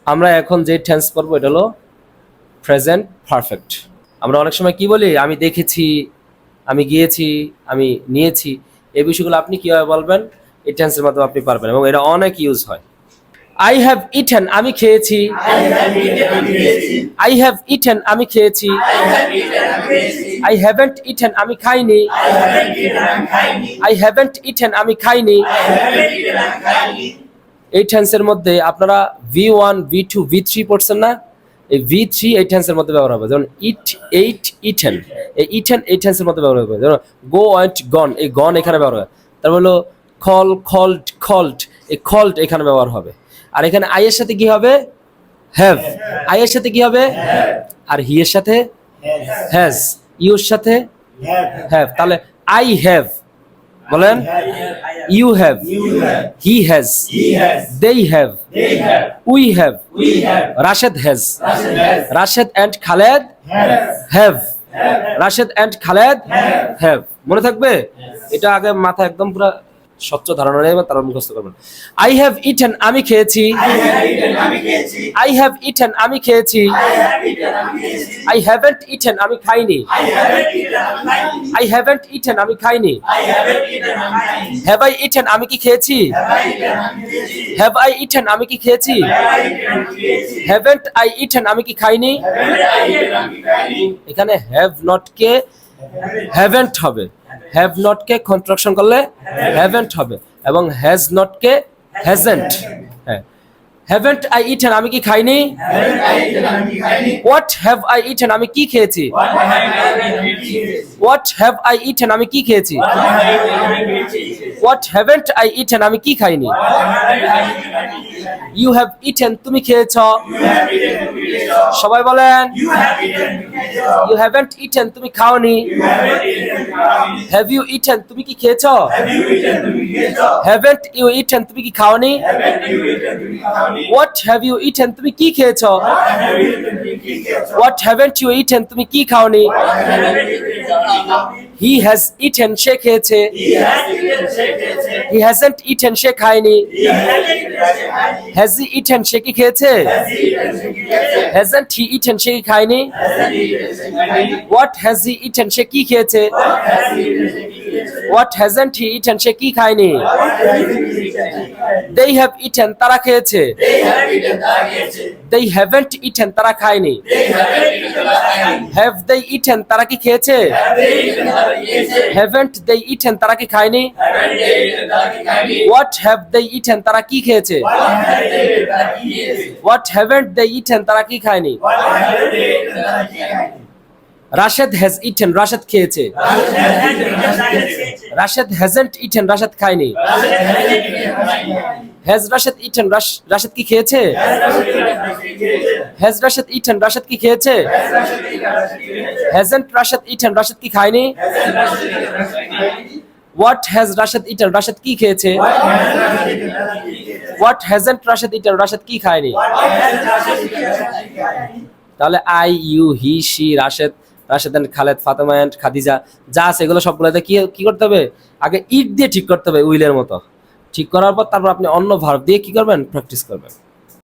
আমরা এখন যে টেন্স পড়বো এটা হলো প্রেজেন্ট পারফেক্ট। আমরা অনেক সময় কি বলি, আমি দেখেছি, আমি গিয়েছি, আমি নিয়েছি, এই বিষয়গুলো আপনি কিভাবে বলবেন এই টেন্সের মাধ্যমে আপনি পারবেন, এবং এটা অনেক ইউজ হয়। আই হ্যাভ ইটেন, আমি খেয়েছি। আই হ্যাভ ইটেন, আমি খেয়েছি। আই হ্যাভেন্ট ইটেন, আমি খাইনি। আই হ্যাভেন্ট ইটেন, আমি খাইনি। এই টেন্সের মধ্যে আপনারা V1 V2 V3 পড়ছেন না, এই V3 এই টেন্সের মধ্যে ব্যবহার হবে। যেমন ইট, এইট, ইটেন, এই ইটেন এই টেন্সের মধ্যে ব্যবহার হবে। যেমন গো, ওয়েন্ট, গন, এই গন এখানে ব্যবহার হবে। তারপর হলো কল, কল্ড, কল্ড, এই কল্ড এখানে ব্যবহার হবে। আর এখানে আই এর সাথে কি হবে? হ্যাভ। আই এর সাথে কি হবে? আর হি এর সাথে হ্যাজ, ইউ এর সাথে হ্যাভ। তাহলে আই হ্যাভ, বলেন you have, he has, they have, we have, Rashid has, Rashid and Khaled have, Rashid and Khaled have। মনে থাকবে? এটা আগে মাথা একদম পুরো স্বচ্ছ ধারণা নেবেন, তারপর মুখস্থ করবেন। I have eaten, আমি খেয়েছি। I have eaten, আমি খেয়েছি। I haven't eaten, আমি খাইনি। I haven't eaten, আমি খাইনি। Have I eaten, আমি কি খেয়েছি? Have I eaten, আমি কি খেয়েছি? Haven't I eaten, আমি কি খাইনি? এখানে have not কে haven't হবে, have not কে কন্ট্রাকশন করলে haven't হবে, এবং has not কে hasn't। হ্যাঁ, haven't I eaten, আমি কি খাইনি? What have I eaten, আমি কি খেয়েছি? What have I eaten, আমি কি খেয়েছি? What haven't I eaten, আমি কি খাইনি? You have eaten, তুমি খেয়েছ। সবাই বলেন you haven't eaten, তুমি খাওনি। Have you eaten, তুমি কি খেয়েছ? Haven't you eaten, তুমি কি খাওনি? What have you eaten, তুমি কি খেয়েছ? What haven't you eaten, তুমি কি খাওনি? He has eaten, সে খেয়েছে। He hasn't eaten, সে খায়নি। Has he eaten, সে কি খেয়েছে? Hasn't he eaten, সে কি খায়নি? What has he eaten, সে কি খেয়েছে? What hasn't he eaten, সে কি খায়নি? They have eaten, তারা খেয়েছে। They haven't eaten, তারা খায়নি। Have they eaten, তারা কি খেয়েছে? Haven't they eaten, তারা কি খায়নি? What have they eaten, তারা কি খেয়েছে? What haven't they eaten, তারা কি খায়নি? Rashid has eaten, রাশেদ খেয়েছে। Rashid hasn't eaten, রাশেদ খায়নি। Has Rashid eaten, রাশেদ কি খেয়েছে? Has Rashid eaten, রাশেদ কি খেয়েছে? Hasn't Rashid eaten, রাশেদ কি খায়নি? What has Rashid eaten, Rashed কি খেয়েছে? What hasn't Rashid eaten, Rashed কি খায়নি? তাহলে I, you, he, she, Rashed, Rashed and Khaled, Fatema and Khadija, যা আছে এগুলো সবগুলোতে কি করতে হবে? আগে ইট দিয়ে ঠিক করতে হবে, উইলের মতো। ঠিক করার পর তারপর আপনি অন্য ভার্ব দিয়ে কি করবেন? প্র্যাকটিস করবেন।